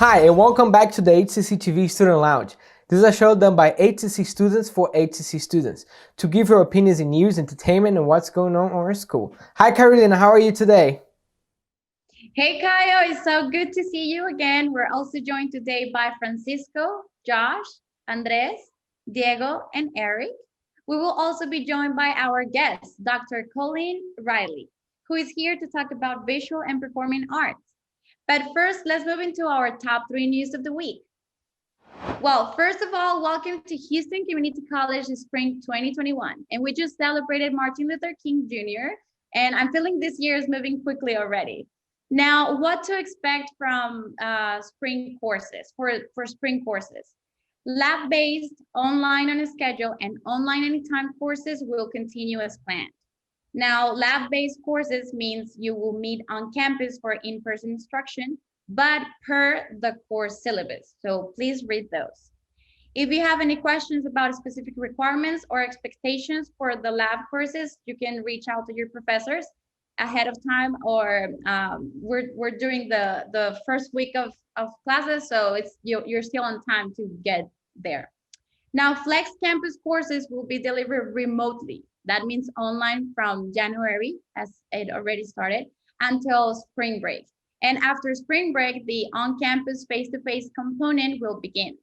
Hi, and welcome back to the HCCTV Student Lounge. This is a show done by HCC students for HCC students to give your opinions in news, entertainment, and what's going on in our school. Hi, Carolina, how are you today? Hey, Kayo, it's so good to see you again. We're also joined today by Francisco, Josh, Andres, Diego, and Eric. We will also be joined by our guest, Dr. Colleen Reilly, who is here to talk about visual and performing arts. But first, let's move into our top 3 news of the week. Well, first of all, welcome to Houston Community College Spring 2021. And we just celebrated Martin Luther King Jr., and I'm feeling this year is moving quickly already. Now, what to expect from spring courses, for spring courses? Lab-based, online on a schedule, and online anytime courses will continue as planned. Now, lab-based courses means you will meet on campus for in-person instruction, but per the course syllabus. So please read those. If you have any questions about specific requirements or expectations for the lab courses, you can reach out to your professors ahead of time, or we're doing the first week of classes, so you're still on time to get there. Now, Flex Campus courses will be delivered remotely. That means online from January, as it already started, until spring break. And after spring break, the on-campus face-to-face component will begin.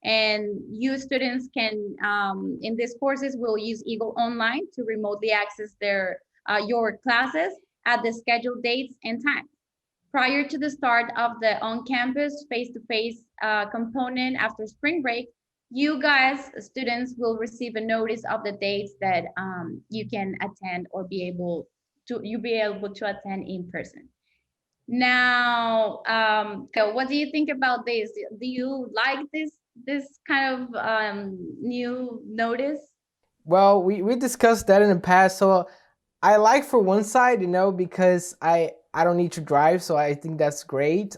And you students can, in these courses, will use Eagle Online to remotely access your classes at the scheduled dates and times. Prior to the start of the on-campus face-to-face component after spring break, you guys, students, will receive a notice of the dates that you can attend or be able to attend in person. Now, so what do you think about this? Do you like this kind of new notice? Well, we discussed that in the past, so I like for one side, because I don't need to drive, so I think that's great.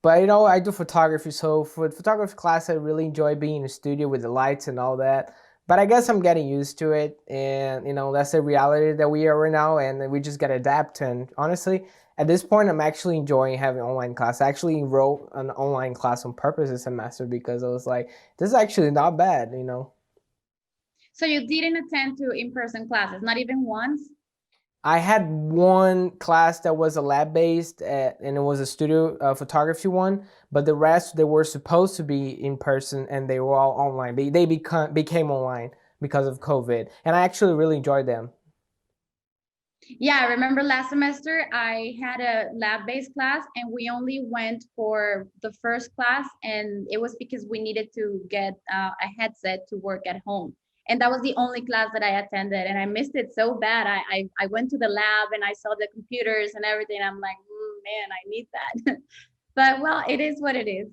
But I do photography, so for the photography class, I really enjoy being in the studio with the lights and all that. But I guess I'm getting used to it, and that's the reality that we are right now, and we just gotta adapt. And honestly, at this point, I'm actually enjoying having online class. I actually enrolled an online class on purpose this semester because I was like, this is actually not bad. So you didn't attend to in-person classes, not even once? I had one class that was a lab based, and it was a studio photography one. But the rest they were supposed to be in person, and they were all online. They became online because of COVID, and I actually really enjoyed them. Yeah, I remember last semester I had a lab-based class and we only went for the first class, and it was because we needed to get a headset to work at home. And that was the only class that I attended, and I missed it so bad. I went to the lab and I saw the computers and everything. I'm like, man, I need that. But well, it is what it is.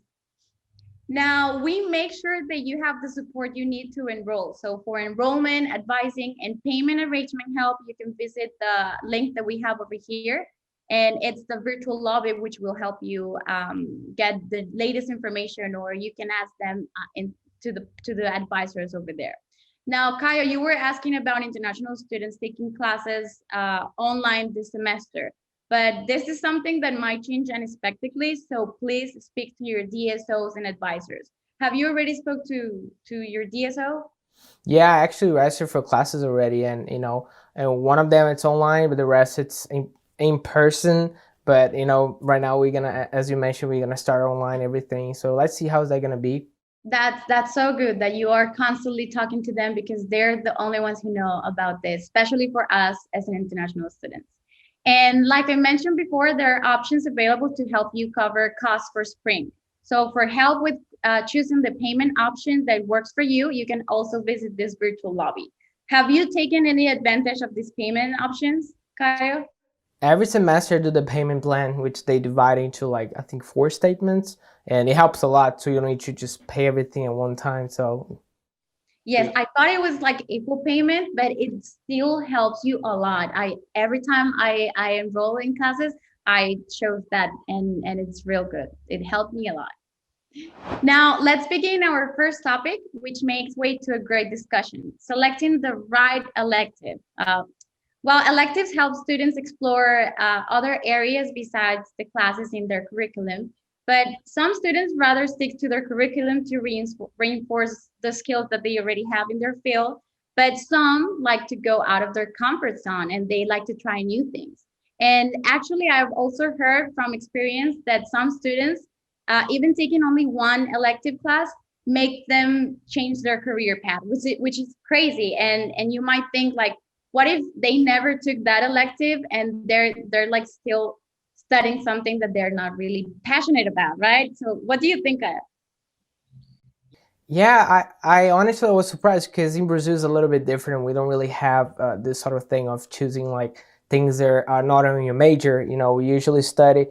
Now, we make sure that you have the support you need to enroll. So for enrollment, advising, and payment arrangement help, you can visit the link that we have over here. And it's the virtual lobby, which will help you get the latest information, or you can ask them to the advisors over there. Now, Kaya, you were asking about international students taking classes online this semester. But this is something that might change unexpectedly, so please speak to your DSOs and advisors. Have you already spoke to your DSO? Yeah, I actually registered for classes already, and and one of them it's online, but the rest it's in person. But right now we're gonna, as you mentioned, we're gonna start online everything. So let's see how's that gonna be. That's so good that you are constantly talking to them, because they're the only ones who know about this, especially for us as an international students. And like I mentioned before, there are options available to help you cover costs for spring. So for help with choosing the payment option that works for you, you can also visit this virtual lobby. Have you taken any advantage of these payment options, Kyle? Every semester I do the payment plan, which they divide into like I think 4 statements, and it helps a lot. So you don't need to just pay everything at one time. So Yes, I thought it was like equal payment, but it still helps you a lot. I every time I enroll in classes, I chose that, and it's real good. It helped me a lot. Now, let's begin our first topic, which makes way to a great discussion: selecting the right elective. While electives help students explore other areas besides the classes in their curriculum, But some students rather stick to their curriculum to reinforce the skills that they already have in their field. But some like to go out of their comfort zone and they like to try new things. And actually, I've also heard from experience that some students, even taking only one elective class, make them change their career path, which is crazy. And you might think like, what if they never took that elective and they're like still studying something that they're not really passionate about, right? So what do you think of? Yeah, I honestly was surprised because in Brazil is a little bit different. We don't really have this sort of thing of choosing like things that are not on your major. You know, we usually study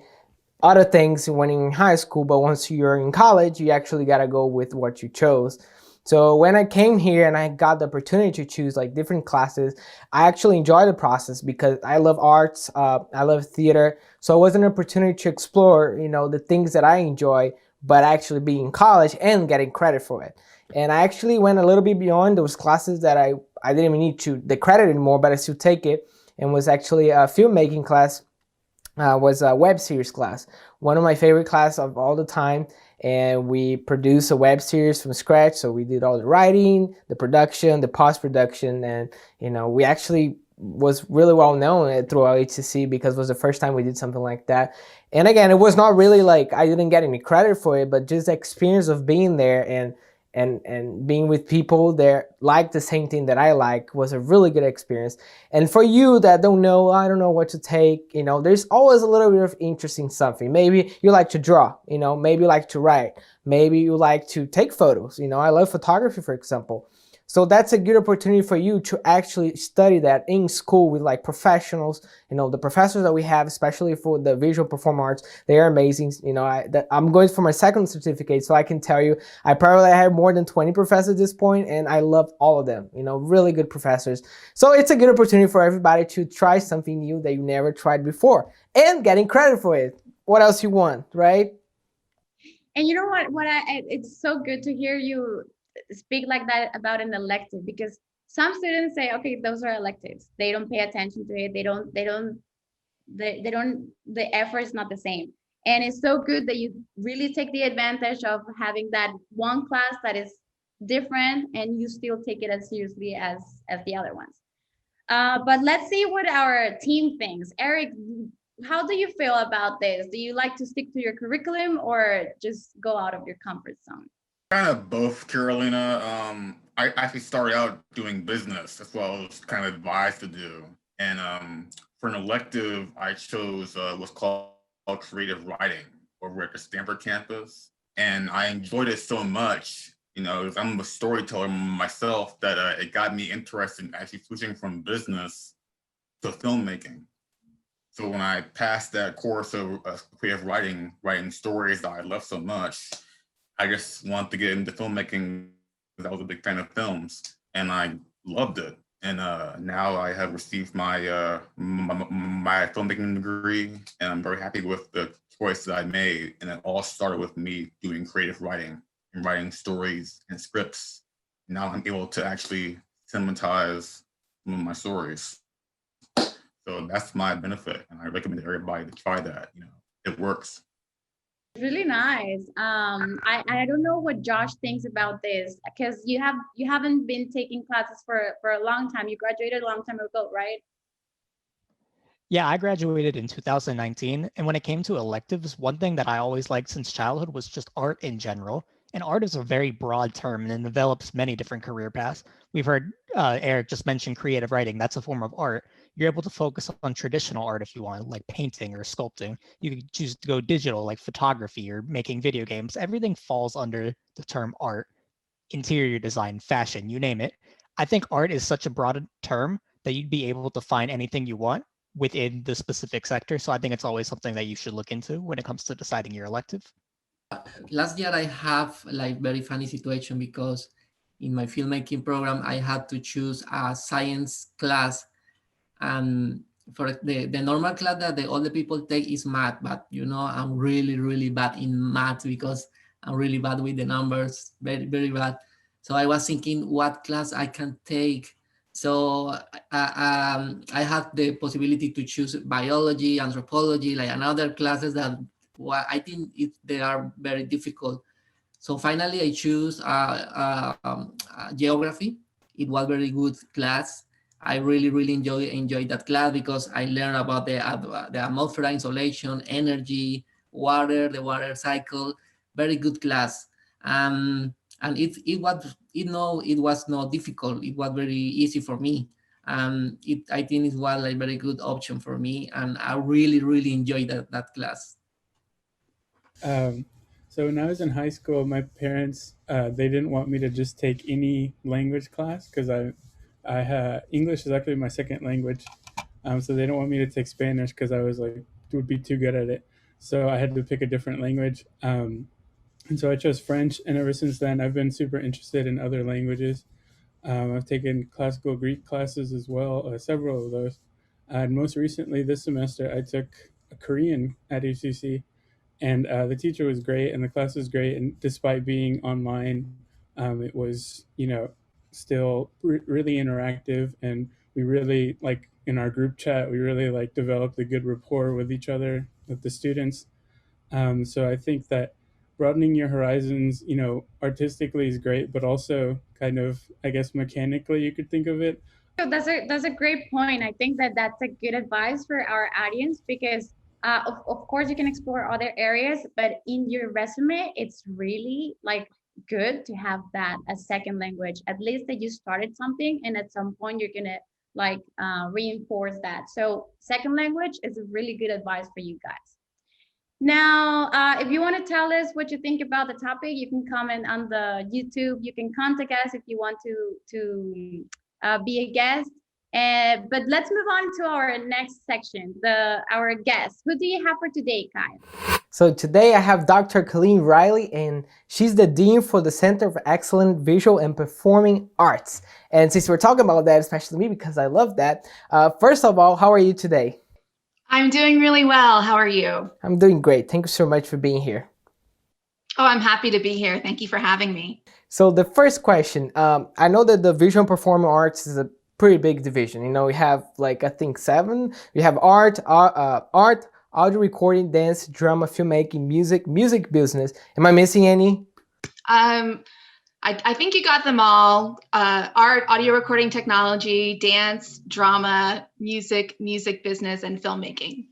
other things when you're in high school, but once you're in college, you actually got to go with what you chose. So when I came here and I got the opportunity to choose like different classes, I actually enjoyed the process because I love arts, I love theater. So it was an opportunity to explore, you know, the things that I enjoy, but actually be in college and getting credit for it. And I actually went a little bit beyond those classes that I didn't even need to the credit anymore, but I still take it, and was actually a filmmaking class, was a web series class, one of my favorite class of all the time. And we produced a web series from scratch. So we did all the writing, the production, the post production, and you know we actually was really well known throughout HCC because it was the first time we did something like that. And again, it was not really like I didn't get any credit for it, but just the experience of being there and being with people that like the same thing that I like was a really good experience. And for you that don't know, I don't know what to take, you know, there's always a little bit of interest in something. Maybe you like to draw, you know, maybe you like to write, maybe you like to take photos. You know, I love photography, for example. So that's a good opportunity for you to actually study that in school with like professionals. You know, the professors that we have, especially for the visual performing arts, they are amazing. You know, I'm going for my second certificate, so I can tell you I probably have more than 20 professors at this point, and I love all of them. You know, really good professors. So it's a good opportunity for everybody to try something new that you never tried before and getting credit for it. What else you want, right? And you know what it's so good to hear you speak like that about an elective, because some students say, okay, those are electives, they don't pay attention to it, they don't the effort is not the same. And it's so good that you really take the advantage of having that one class that is different and you still take it as seriously as the other ones. But let's see what our team thinks. Eric, how do you feel about this? Do you like to stick to your curriculum or just go out of your comfort zone? Kind of both, Carolina. I actually started out doing business. That's what I was kind of advised to do. And for an elective, I chose what's called creative writing over at the Stanford campus. And I enjoyed it so much, you know, I'm a storyteller myself, that it got me interested in actually switching from business to filmmaking. So when I passed that course of creative writing stories that I love so much, I just wanted to get into filmmaking because I was a big fan of films, and I loved it. And now I have received my filmmaking degree, and I'm very happy with the choice that I made. And it all started with me doing creative writing and writing stories and scripts. Now I'm able to actually cinematize some of my stories. So that's my benefit, and I recommend everybody to try that. You know, it works. Really nice. I don't know what Josh thinks about this, because you haven't been taking classes for a long time. You graduated a long time ago, right? Yeah, I graduated in 2019. And when it came to electives, one thing that I always liked since childhood was just art in general. And art is a very broad term and it develops many different career paths. We've heard Eric just mention creative writing. That's a form of art. You're able to focus on traditional art if you want, like painting or sculpting. You could choose to go digital, like photography or making video games. Everything falls under the term art, interior design, fashion, you name it. I think art is such a broad term that you'd be able to find anything you want within the specific sector. So I think it's always something that you should look into when it comes to deciding your elective. Last year I have like very funny situation because in my filmmaking program I had to choose a science class, and for the normal class that all the people take is math, but you know I'm really bad in math because I'm really bad with the numbers, very bad. So I was thinking what class I can take. So I had the possibility to choose biology, anthropology, like another classes that I think they are very difficult. So finally, I choose geography. It was very good class. I really enjoy that class because I learned about the atmosphere, insolation, energy, water, the water cycle. Very good class. And it was not difficult. It was very easy for me. I think it was a very good option for me, and I really enjoyed that class. Um, so when I was in high school, my parents they didn't want me to just take any language class because I had English is actually my second language, so they didn't want me to take Spanish because I was like would be too good at it. So I had to pick a different language, and so I chose French. And ever since then, I've been super interested in other languages. I've taken classical Greek classes as well, several of those. And most recently, this semester, I took a Korean at HCC, and the teacher was great and the class was great, and despite being online, it was still really interactive, and we really like in our group chat we really like developed a good rapport with each other, with the students. So I think that broadening your horizons, artistically is great, but also kind of, I guess, mechanically you could think of it. So that's a great point. I think that that's a good advice for our audience because of course you can explore other areas, but in your resume, it's really like good to have that as second language. At least that you started something, and at some point you're gonna like reinforce that. So second language is a really good advice for you guys. Now, if you want to tell us what you think about the topic, you can comment on the YouTube. You can contact us if you want to be a guest. But let's move on to our next section, our guest. Who do you have for today, Kyle? So today I have Dr. Colleen Reilly, and she's the Dean for the Center for Excellent Visual and Performing Arts. And since we're talking about that, especially me, because I love that, first of all, how are you today? I'm doing really well. How are you? I'm doing great. Thank you so much for being here. Oh, I'm happy to be here. Thank you for having me. So the first question, I know that the visual and performing arts is a pretty big division. We have like, I think 7. We have art, audio recording, dance, drama, filmmaking, music business. Am I missing any? I think you got them all. Art, audio recording technology, dance, drama, music business, and filmmaking.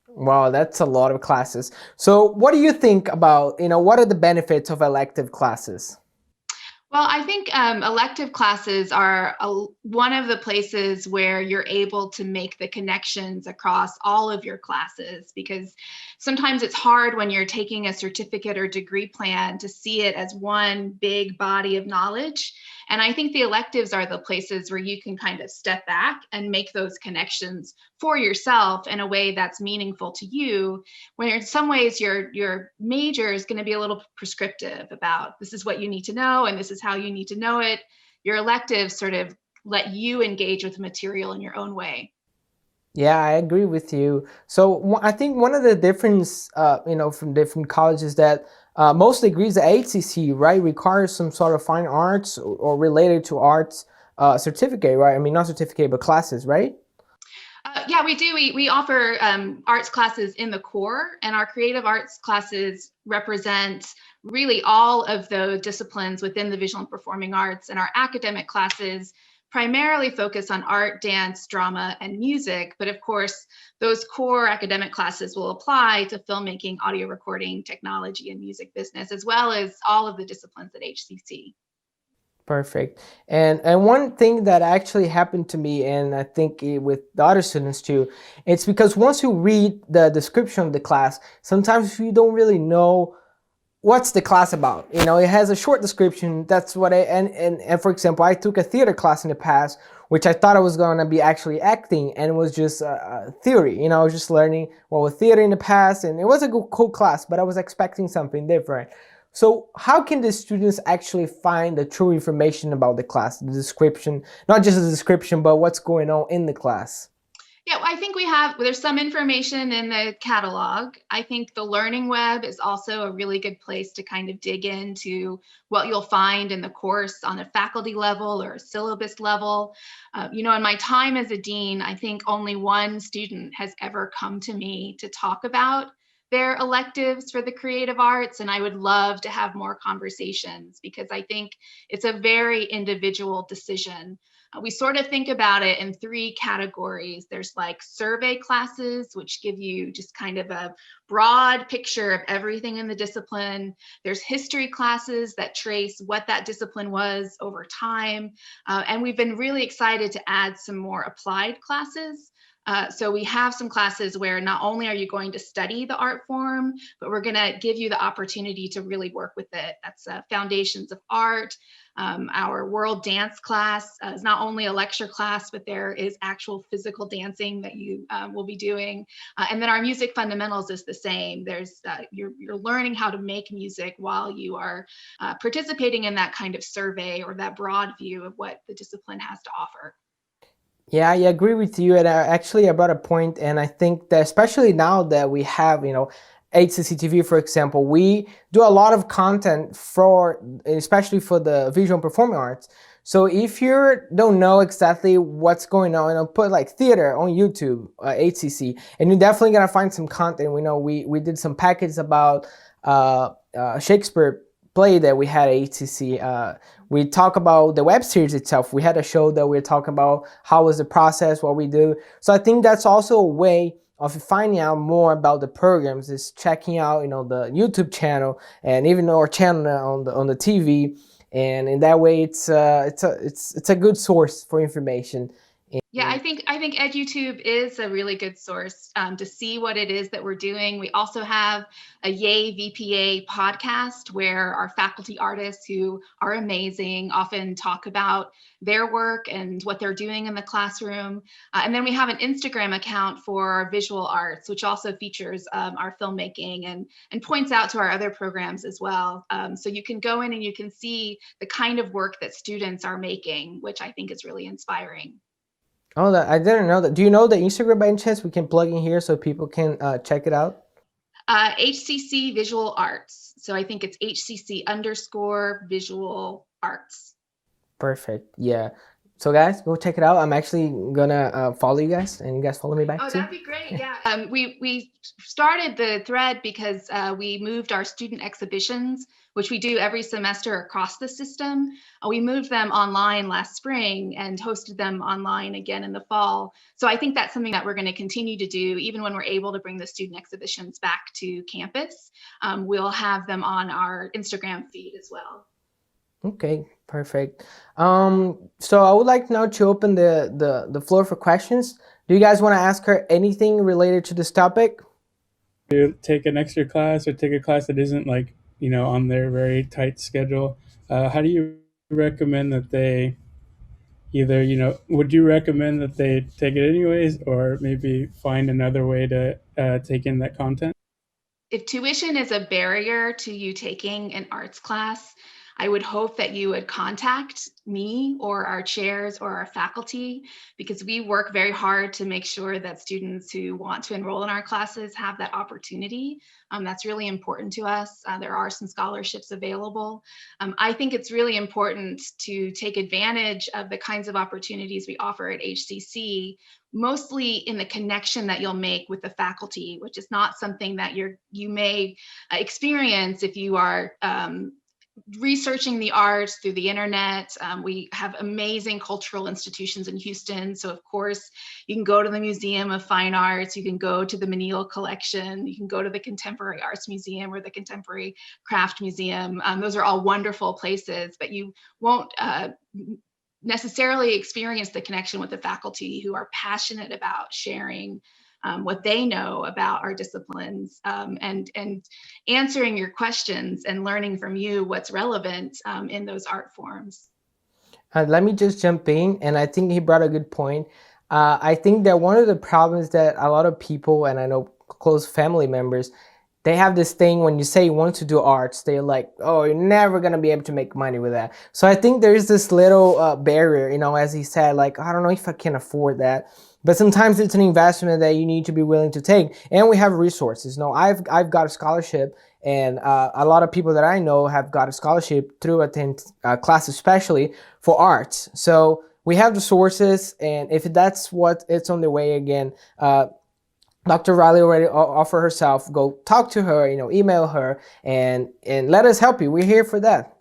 Wow, that's a lot of classes. So what do you think about, what are the benefits of elective classes? Well, I think elective classes are one of the places where you're able to make the connections across all of your classes, because sometimes it's hard when you're taking a certificate or degree plan to see it as one big body of knowledge. And I think the electives are the places where you can kind of step back and make those connections for yourself in a way that's meaningful to you, when in some ways your major is going to be a little prescriptive about this is what you need to know and this is how you need to know it. Your electives sort of let you engage with the material in your own way. Yeah, I agree with you. So I think one of the difference, from different colleges that most degrees at HCC, right, requires some sort of fine arts or related to arts certificate, right? I mean, not certificate, but classes, right? Yeah, we do. We offer arts classes in the core, and our creative arts classes represent really all of the disciplines within the visual and performing arts, and our academic classes primarily focus on art, dance, drama, and music. But of course, those core academic classes will apply to filmmaking, audio recording, technology, and music business, as well as all of the disciplines at HCC. Perfect. And one thing that actually happened to me, and I think with the other students too, it's because once you read the description of the class, sometimes you don't really know what's the class about. It has a short description. That's what and for example, I took a theater class in the past, which I thought I was going to be actually acting, and it was just theory. I was just learning what was theater in the past, and it was a cool class, but I was expecting something different. So how can the students actually find the true information about the class, the description, not just the description, but what's going on in the class? Yeah, I think there's some information in the catalog. I think the Learning Web is also a really good place to kind of dig into what you'll find in the course on a faculty level or a syllabus level. In my time as a dean, I think only one student has ever come to me to talk about their electives for the creative arts, and I would love to have more conversations because I think it's a very individual decision. We sort of think about it in three categories. There's like survey classes, which give you just kind of a broad picture of everything in the discipline. There's history classes that trace what that discipline was over time. And we've been really excited to add some more applied classes. So we have some classes where not only are you going to study the art form, but we're going to give you the opportunity to really work with it. That's Foundations of Art. Our World Dance class is not only a lecture class, but there is actual physical dancing that you will be doing. And then our Music Fundamentals is the same. There's you're learning how to make music while you are participating in that kind of survey or that broad view of what the discipline has to offer. Yeah, I agree with you. And actually, I brought a point, and I think that especially now that we have, HCCTV, for example, we do a lot of content for, especially for the visual and performing arts. So if you don't know exactly what's going on, put like theater on YouTube, HCC, and you're definitely gonna find some content. We know we did some packets about Shakespeare play that we had at HCC. We talk about the web series itself. We had a show that we were talking about how was the process, what we do. So I think that's also a way of finding out more about the programs, is checking out the YouTube channel and even our channel on the TV, and in that way it's a good source for information. Yeah, I think EduTube is a really good source to see what it is that we're doing. We also have a Yay VPA podcast where our faculty artists, who are amazing, often talk about their work and what they're doing in the classroom. And then we have an Instagram account for our visual arts, which also features our filmmaking and points out to our other programs as well. So you can go in and you can see the kind of work that students are making, which I think is really inspiring. Oh, I didn't know that. Do you know the Instagram by any chance? We can plug in here so people can check it out. HCC Visual Arts. So I think it's HCC_Visual Arts. Perfect. Yeah. So guys, go check it out. I'm actually gonna follow you guys, and you guys follow me back too. That'd be great. Yeah. We started the thread because we moved our student exhibitions, which we do every semester across the system. We moved them online last spring and hosted them online again in the fall. So I think that's something that we're going to continue to do, even when we're able to bring the student exhibitions back to campus. We'll have them on our Instagram feed as well. Okay, perfect. So I would like now to open the floor for questions. Do you guys want to ask her anything related to this topic? You take an extra class or take a class that isn't like, on their very tight schedule. How do you recommend that they either, would you recommend that they take it anyways, or maybe find another way to take in that content? If tuition is a barrier to you taking an arts class, I would hope that you would contact me or our chairs or our faculty, because we work very hard to make sure that students who want to enroll in our classes have that opportunity. That's really important to us. There are some scholarships available. I think it's really important to take advantage of the kinds of opportunities we offer at HCC, mostly in the connection that you'll make with the faculty, which is not something that you may experience if you are researching the arts through the internet. We have amazing cultural institutions in Houston. So of course, you can go to the Museum of Fine Arts, you can go to the Menil Collection, you can go to the Contemporary Arts Museum or the Contemporary Craft Museum. Those are all wonderful places, but you won't necessarily experience the connection with the faculty who are passionate about sharing what they know about our disciplines, and answering your questions and learning from you what's relevant in those art forms. Let me just jump in, and I think he brought a good point. I think that one of the problems that a lot of people, and I know close family members, they have this thing when you say you want to do arts, they're like, oh, you're never going to be able to make money with that. So I think there is this little barrier, as he said, like, I don't know if I can afford that. But sometimes it's an investment that you need to be willing to take. And we have resources. I've got a scholarship, and a lot of people that I know have got a scholarship through attend classes, especially for arts. So we have the sources, and if that's what it's on the way again, Dr. Riley already offered herself. Go talk to her, email her, and let us help you. We're here for that.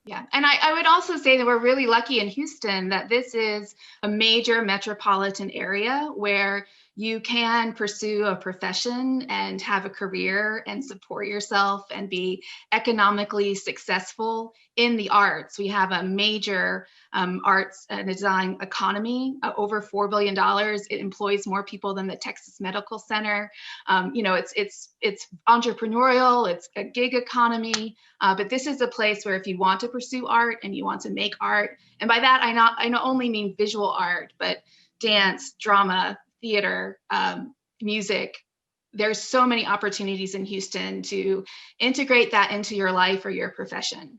Yeah, and I would also say that we're really lucky in Houston that this is a major metropolitan area where you can pursue a profession and have a career and support yourself and be economically successful in the arts. We have a major arts and design economy, over $4 billion. It employs more people than the Texas Medical Center. It's entrepreneurial, it's a gig economy, but this is a place where if you want to pursue art and you want to make art, and by that I not only mean visual art, but dance, drama, theater, music. There's so many opportunities in Houston to integrate that into your life or your profession.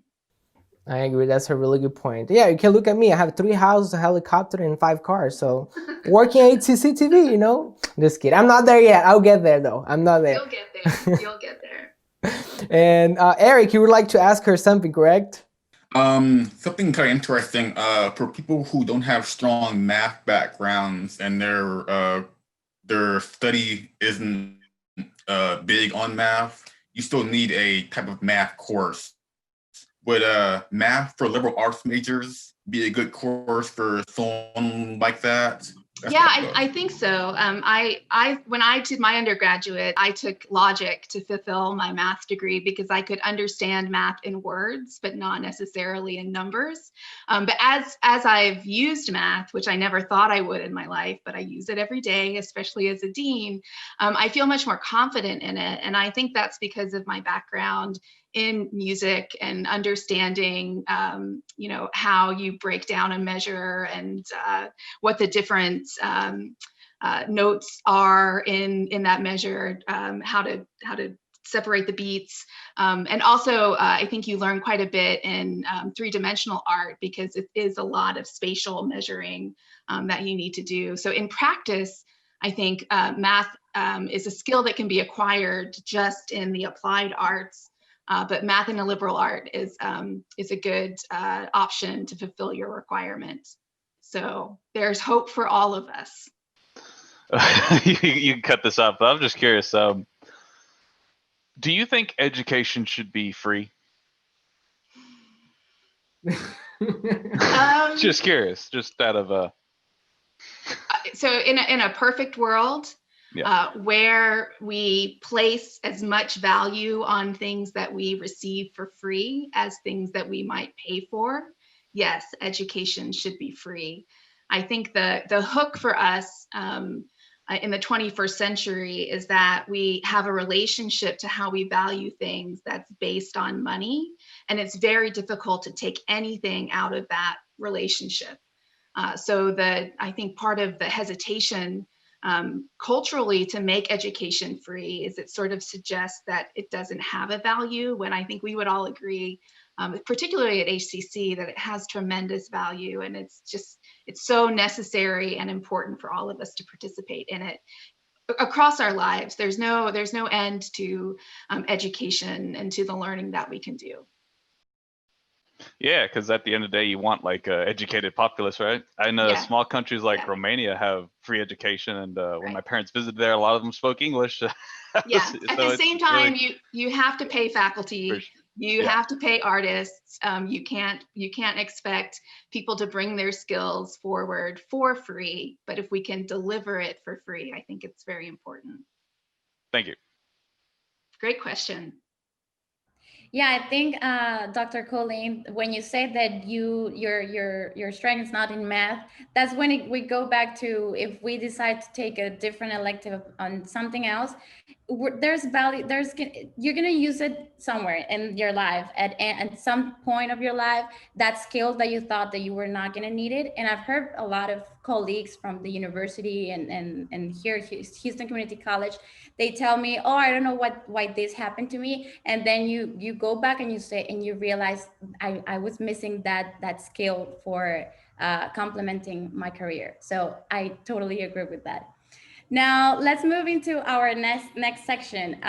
I agree. That's a really good point. Yeah, you can look at me. I have 3 houses, a helicopter, and 5 cars. So working at HCCTV, Just kidding. I'm not there yet. I'll get there though. I'm not there. You'll get there. You'll get there. And Eric, you would like to ask her something, correct? Something kind of interesting. For people who don't have strong math backgrounds and their study isn't big on math, you still need a type of math course. Would math for liberal arts majors be a good course for someone like that? Yeah, I think so. When I did my undergraduate, I took logic to fulfill my math degree because I could understand math in words, but not necessarily in numbers. But as I've used math, which I never thought I would in my life, but I use it every day, especially as a dean, I feel much more confident in it. And I think that's because of my background in music and understanding, how you break down a measure and what the different notes are in that measure, how to separate the beats. And also, I think you learn quite a bit in 3-dimensional art because it is a lot of spatial measuring that you need to do. So in practice, I think math is a skill that can be acquired just in the applied arts. But math in a liberal art is a good option to fulfill your requirements. So there's hope for all of us. You can cut this off, but I'm just curious. Do you think education should be free? Just curious, just out of So in a perfect world, yeah. Where we place as much value on things that we receive for free as things that we might pay for, yes, education should be free. I think the hook for us in the 21st century is that we have a relationship to how we value things that's based on money, and it's very difficult to take anything out of that relationship. So I think part of the hesitation culturally to make education free is it sort of suggests that it doesn't have a value, when I think we would all agree, particularly at HCC, that it has tremendous value, and it's so necessary and important for all of us to participate in it across our lives. There's no end to education and to the learning that we can do. Yeah, because at the end of the day, you want like educated populace, right? I know small countries like Romania have free education, and when my parents visited there, a lot of them spoke English. Yeah. At the same time, really, you have to pay faculty. You have to pay artists. You can't expect people to bring their skills forward for free. But if we can deliver it for free, I think it's very important. Thank you. Great question. Yeah, I think Dr. Colleen, when you say that your strength is not in math, that's when we go back to, if we decide to take a different elective on something else, there's value. You're gonna use it somewhere in your life at some point of your life. That skill that you thought that you were not gonna need it. And I've heard a lot of colleagues from the university and here Houston Community College, they tell me, oh, I don't know why this happened to me. And then you go back and you realize I was missing that skill for complementing my career. So I totally agree with that. Now let's move into our next section.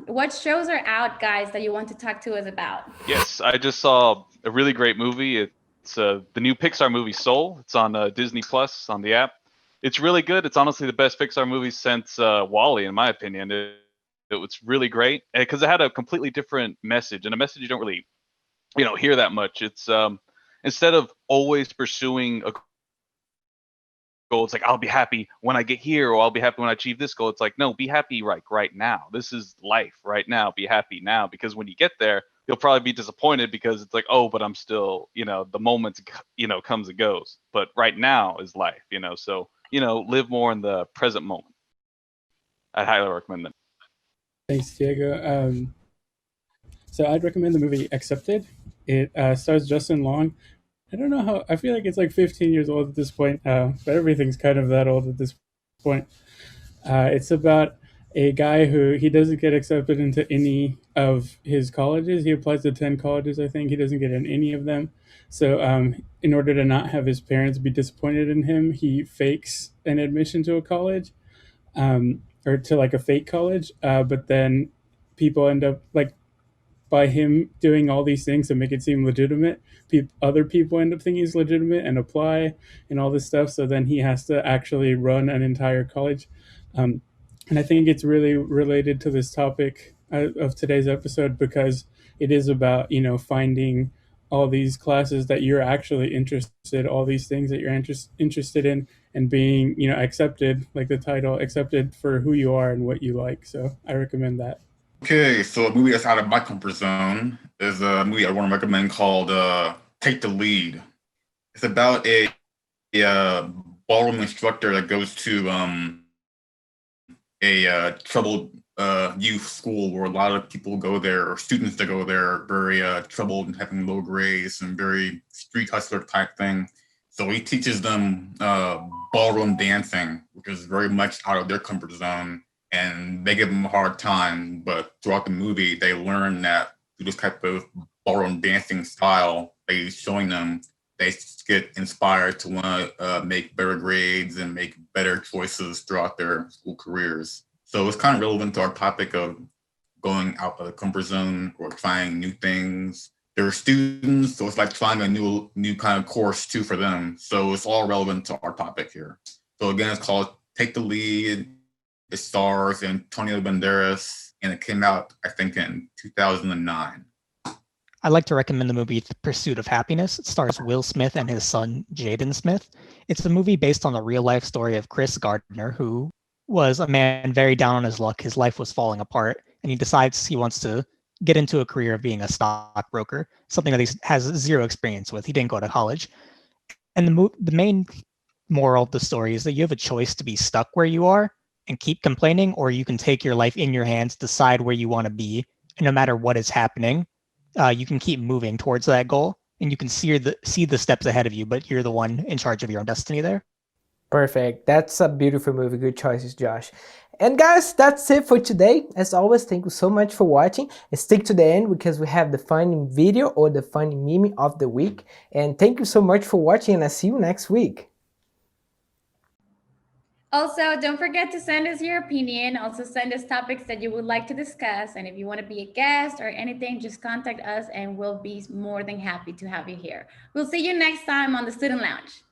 What shows are out, guys, that you want to talk to us about? Yes, I just saw a really great movie. It's the new Pixar movie Soul. It's on Disney Plus on the app. it's really good. It's honestly the best Pixar movie since Wall-E, in my opinion. It was really great because it had a completely different message, and a message you don't really, hear that much. It's instead of always pursuing a goal, it's like I'll be happy when I get here, or I'll be happy when I achieve this goal. It's like, no, be happy right now. This is life right now. Be happy now, because when you get there, you'll probably be disappointed because it's like, oh, but I'm still, the moment, comes and goes. But right now is life, so, live more in the present moment. I highly recommend that. Thanks, Diego. So I'd recommend the movie Accepted. It stars Justin Long. I don't know how, I feel like it's like 15 years old at this point, but everything's kind of that old at this point. It's about a guy who, he doesn't get accepted into any of his colleges. He applies to 10 colleges, I think. He doesn't get in any of them. So in order to not have his parents be disappointed in him, he fakes an admission to a college, or to like a fake college. But then people end up, like, by him doing all these things to make it seem legitimate, other people end up thinking he's legitimate and apply and all this stuff. So then he has to actually run an entire college. And I think it's really related to this topic of today's episode, because it is about, finding all these classes that you're actually interested, all these things that you're interested in, and being, accepted, like the title, accepted for who you are and what you like. So I recommend that. Okay, so a movie that's out of my comfort zone is a movie I want to recommend called Take the Lead. It's about a ballroom instructor that goes to a troubled youth school where a lot of people go there, or students that go there, are very troubled and having low grades and very street hustler type thing. So he teaches them ballroom dancing, which is very much out of their comfort zone. And they give them a hard time, but throughout the movie, they learn that through this type of ballroom dancing style he's showing them, they get inspired to want to make better grades and make better choices throughout their school careers. So it's kind of relevant to our topic of going out of the comfort zone or trying new things. They're students, so it's like trying a new kind of course too for them. So it's all relevant to our topic here. So again, it's called Take the Lead. It stars Antonio Banderas, and it came out, I think, in 2009. I'd like to recommend the movie The Pursuit of Happiness. It stars Will Smith and his son, Jaden Smith. It's a movie based on the real-life story of Chris Gardner, who was a man very down on his luck. His life was falling apart, and he decides he wants to get into a career of being a stockbroker, something that he has zero experience with. He didn't go to college. And the main moral of the story is that you have a choice to be stuck where you are and keep complaining, or you can take your life in your hands, decide where you want to be, and no matter what is happening, you can keep moving towards that goal, and you can see the steps ahead of you, but you're the one in charge of your own destiny there. Perfect. That's a beautiful movie. Good choices, Josh. And guys, that's it for today. As always, thank you so much for watching, and stick to the end because we have the funny video or the funny meme of the week. And thank you so much for watching, and I'll see you next week. Also, don't forget to send us your opinion. Also, send us topics that you would like to discuss. And if you want to be a guest or anything, just contact us and we'll be more than happy to have you here. We'll see you next time on the Student Lounge.